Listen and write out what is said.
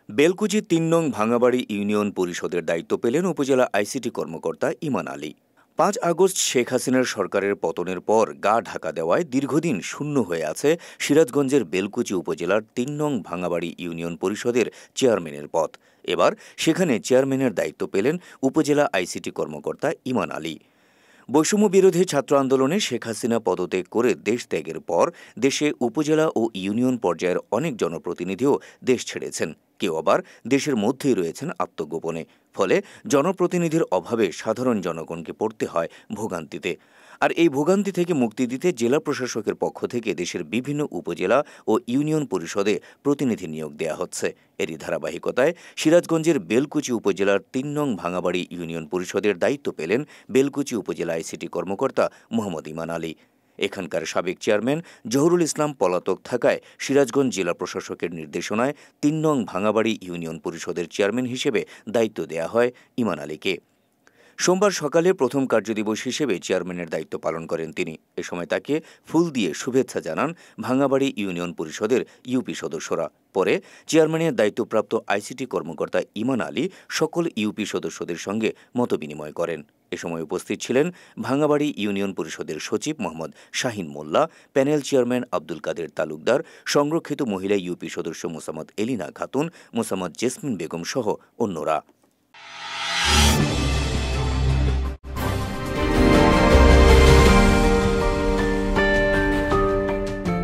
বেলকুচি ৩ নং ভাঙাবাড়ি ইউনিয়ন পরিষদের দায়িত্ব পেলেন উপজেলা আইসিটি কর্মকর্তা ইমান আলী। ৫ আগস্ট শেখ হাসিনার সরকারের পতনের পর গা ঢাকা দেওয়ায় দীর্ঘদিন শূন্য হয়ে আছে সিরাজগঞ্জের বেলকুচি উপজেলার ৩ নং ভাঙাবাড়ি ইউনিয়ন পরিষদের চেয়ারম্যানের পদ। এবার সেখানে চেয়ারম্যানের দায়িত্ব পেলেন উপজেলা আইসিটি কর্মকর্তা ইমান আলী। বৈষম্য বিরোধী ছাত্র আন্দোলনে শেখ হাসিনা পদত্যাগ করে দেশ ত্যাগের পর দেশে উপজেলা ও ইউনিয়ন পর্যায়ের অনেক জনপ্রতিনিধিও দেশ ছেড়েছেন, কেউ আবার দেশের মধ্যেই রয়েছেন আত্মগোপনে। ফলে জনপ্রতিনিধির অভাবে সাধারণ জনগণকে পড়তে হয় ভোগান্তিতে। আর এই ভোগান্তি থেকে মুক্তি দিতে জেলা প্রশাসকের পক্ষ থেকে দেশের বিভিন্ন উপজেলা ও ইউনিয়ন পরিষদে প্রতিনিধি নিয়োগ দেওয়া হচ্ছে। এরই ধারাবাহিকতায় সিরাজগঞ্জের বেলকুচি উপজেলার ৩ নং ভাঙাবাড়ি ইউনিয়ন পরিষদের দায়িত্ব পেলেন বেলকুচি উপজেলা আইসিটি কর্মকর্তা মোহাম্মদ ইমান আলী। এখানকার সাবেক চেয়ারম্যান জহুরুল ইসলাম পলাতক থাকায় সিরাজগঞ্জ জেলা প্রশাসকের নির্দেশনায় ৩ নং ভাঙাবাড়ি ইউনিয়ন পরিষদের চেয়ারম্যান হিসেবে দায়িত্ব দেয়া হয় ইমান আলীকে। সোমবার সকালে প্রথম কার্যদিবস হিসেবে চেয়ারম্যানের দায়িত্ব পালন করেন তিনি। এ সময় তাকে ফুল দিয়ে শুভেচ্ছা জানান ভাঙাবাড়ি ইউনিয়ন পরিষদের ইউপি সদস্যরা। পরে চেয়ারম্যানের দায়িত্বপ্রাপ্ত আইসিটি কর্মকর্তা ইমান আলী সকল ইউপি সদস্যদের সঙ্গে মতবিনিময় করেন। এ সময় উপস্থিত ছিলেন ভাঙাবাড়ি ইউনিয়ন পরিষদের সচিব মোহাম্মদ শাহিন মোল্লা, প্যানেল চেয়ারম্যান আব্দুল কাদের তালুকদার, সংরক্ষিত মহিলা ইউপি সদস্য মোসাম্মদ এলিনা খাতুন, মোসাম্মদ জেসমিন বেগম সহ অন্যরা।